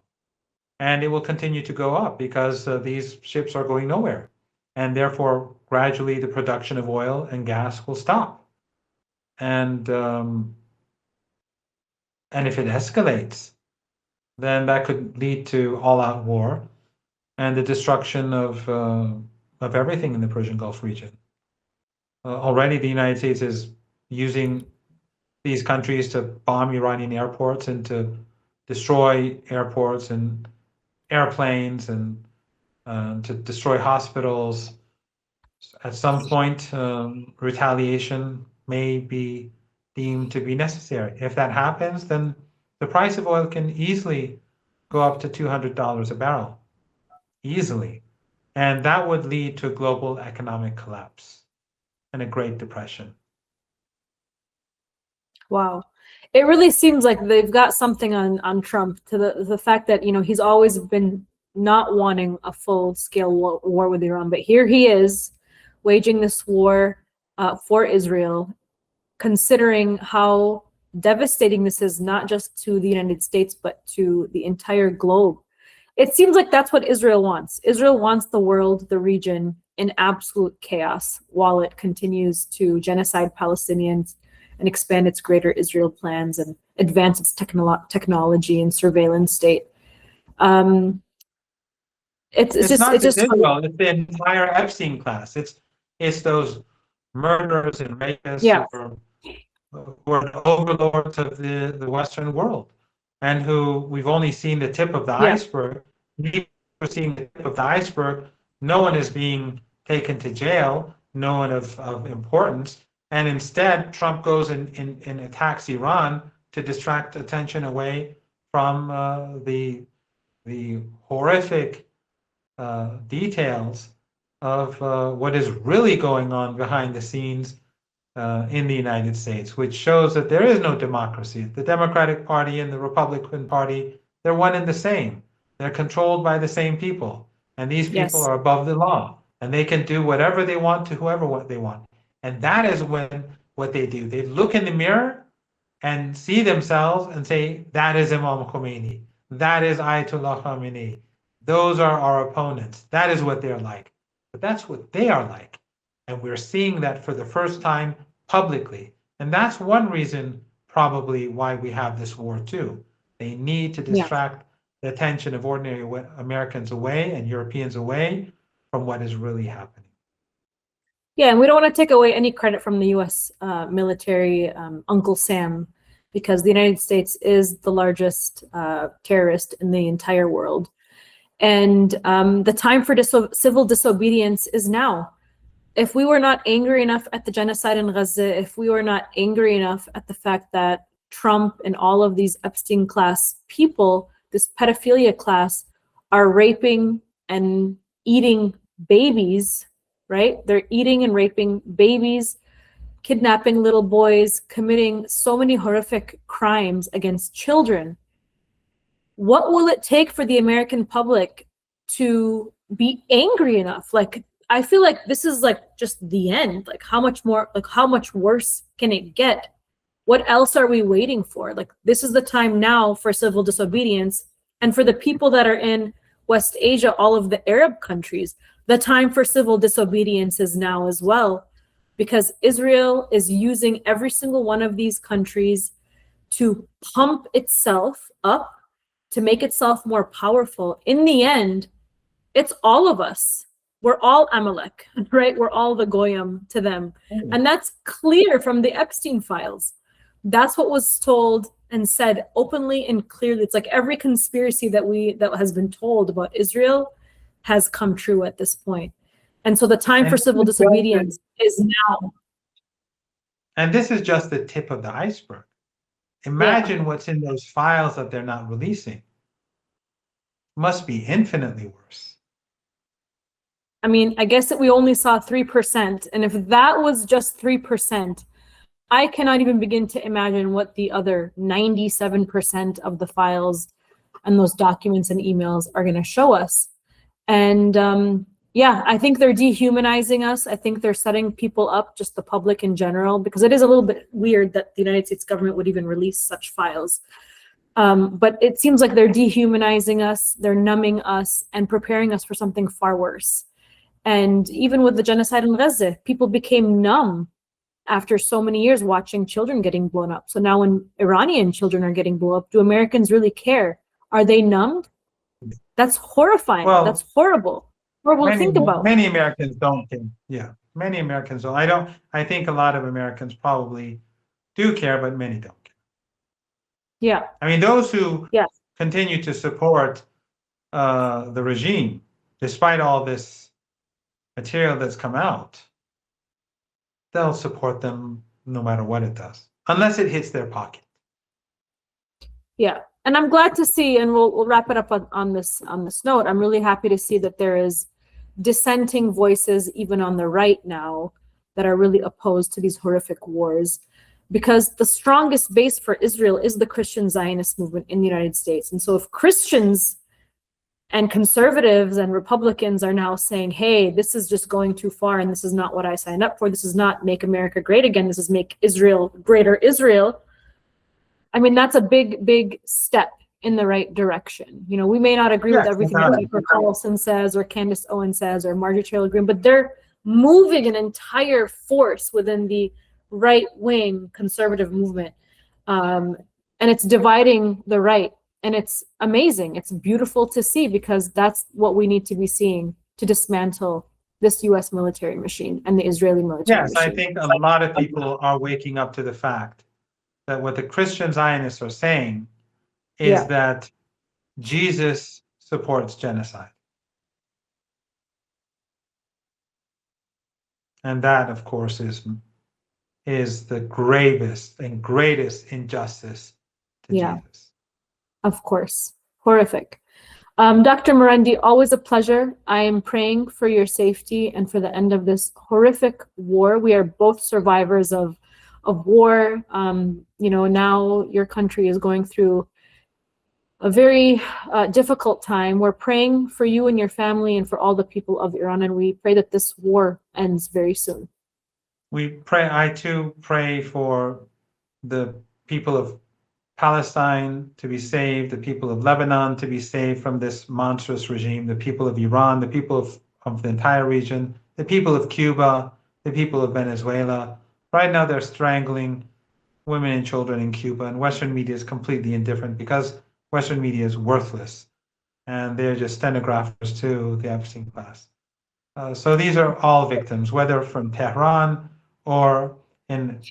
And it will continue to go up because these ships are going nowhere. And therefore, gradually the production of oil and gas will stop. And if it escalates, then that could lead to all-out war and the destruction of everything in the Persian Gulf region. Already, the United States is using these countries to bomb Iranian airports and to destroy airports and airplanes and to destroy hospitals. At some point, retaliation may be deemed to be necessary. If that happens, then the price of oil can easily go up to $200 a barrel. Easily. And that would lead to global economic collapse and a Great Depression. Wow. It really seems like they've got something on Trump, to the fact that, he's always been not wanting a full-scale war with Iran, but here he is waging this war for Israel, considering how devastating this is, not just to the United States, but to the entire globe. It seems like that's what Israel wants. Israel wants the world, the region, in absolute chaos while it continues to genocide Palestinians and expand its Greater Israel plans and advance its technology and surveillance state. It's not just Israel, it's the entire Epstein class. It's those murderers and rapists who are overlords of the Western world, and who we've only seen the tip of the iceberg. We've seen the tip of the iceberg. No one is being taken to jail, no one of importance. And instead, Trump goes and attacks Iran to distract attention away from the horrific details of what is really going on behind the scenes in the United States, which shows that there is no democracy. The Democratic Party and the Republican Party, they're one and the same. They're controlled by the same people. And these people are above the law. And they can do whatever they want to whoever they want. And that is what they do. They look in the mirror and see themselves and say, that is Imam Khomeini. That is Ayatollah Khamenei. Those are our opponents. That is what they're like. But that's what they are like. And we're seeing that for the first time publicly. And that's one reason probably why we have this war too. They need to distract the attention of ordinary Americans away and Europeans away from what is really happening. Yeah, and we don't want to take away any credit from the U.S. Military, Uncle Sam, because the United States is the largest terrorist in the entire world. And the time for civil disobedience is now. If we were not angry enough at the genocide in Gaza, if we were not angry enough at the fact that Trump and all of these Epstein class people, this pedophilia class, are raping and eating babies, right? They're eating and raping babies, kidnapping little boys, committing so many horrific crimes against children. What will it take for the American public to be angry enough? Like, I feel like this is like just the end. Like, how much more, like how much worse can it get? What else are we waiting for? Like, this is the time now for civil disobedience. And for the people that are in West Asia, all of the Arab countries, the time for civil disobedience is now as well, because Israel is using every single one of these countries to pump itself up, to make itself more powerful. In the end, it's all of us. We're all Amalek, right? We're all the Goyim to them. And that's clear from the Epstein files. That's what was told and said openly and clearly. It's like every conspiracy that has been told about Israel has come true at this point. And so the time for civil disobedience is now. And this is just the tip of the iceberg. Imagine what's in those files that they're not releasing. Must be infinitely worse. I mean, I guess that we only saw 3%. And if that was just 3%, I cannot even begin to imagine what the other 97% of the files and those documents and emails are going to show us. And I think they're dehumanizing us. I think they're setting people up, just the public in general, because it is a little bit weird that the United States government would even release such files. But it seems like they're dehumanizing us, they're numbing us, and preparing us for something far worse. And even with the genocide in Gaza, people became numb after so many years watching children getting blown up. So now when Iranian children are getting blown up, do Americans really care? Are they numbed? That's horrifying. Well, that's horrible. Horrible to think about. Many Americans don't care. Yeah, many Americans don't. I think a lot of Americans probably do care, but many don't care. Yeah. I mean, those who continue to support the regime, despite all this material that's come out, they'll support them no matter what it does, unless it hits their pocket. Yeah, and I'm glad to see, and we'll wrap it up on this note. I'm really happy to see that there is dissenting voices even on the right now that are really opposed to these horrific wars, because the strongest base for Israel is the Christian Zionist movement in the United States. And so if Christians and conservatives and Republicans are now saying, hey, this is just going too far and this is not what I signed up for, this is not make America great again, this is make Israel greater Israel, I mean, that's a big, big step in the right direction. You know, we may not agree with everything that Tucker Carlson says or Candace Owen says or Marjorie Taylor Greene, but they're moving an entire force within the right-wing conservative movement. And it's dividing the right. And it's amazing. It's beautiful to see, because that's what we need to be seeing to dismantle this US military machine and the Israeli military machine. Yes, I think a lot of people are waking up to the fact that what the Christian Zionists are saying is that Jesus supports genocide. And that, of course, is the gravest and greatest injustice to Jesus. Of course. Horrific. Dr. Marandi, always a pleasure. I am praying for your safety and for the end of this horrific war. We are both survivors of war. You know, now your country is going through a very difficult time. We're praying for you and your family and for all the people of Iran, and we pray that this war ends very soon. We pray, I too pray for the people of Palestine to be saved, the people of Lebanon to be saved from this monstrous regime, the people of Iran, the people of the entire region, the people of Cuba, the people of Venezuela. Right now they're strangling women and children in Cuba, and Western media is completely indifferent because Western media is worthless, and they're just stenographers to the Epstein class. So these are all victims, whether from Tehran or in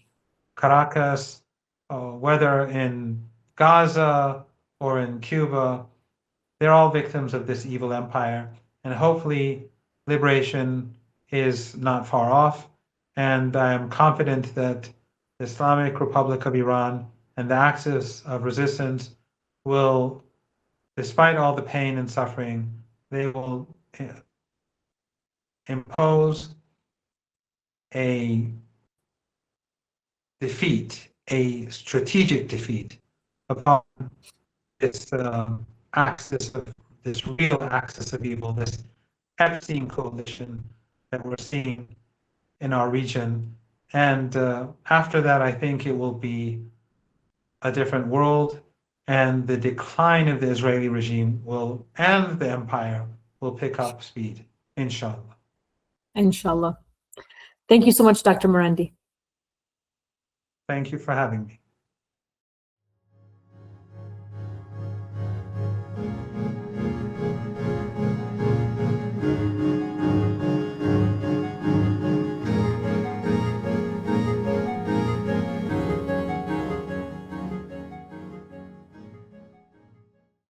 Caracas, whether in Gaza or in Cuba. They're all victims of this evil empire, and hopefully liberation is not far off. And I am confident that the Islamic Republic of Iran and the axis of resistance will, despite all the pain and suffering, they will impose a defeat, a strategic defeat upon this axis of this real axis of evil, this Epstein coalition that we're seeing in our region. And after that, I think it will be a different world, and the decline of the Israeli regime will, and the empire will pick up speed, inshallah. Inshallah. Thank you so much, Dr. Marandi. Thank you for having me.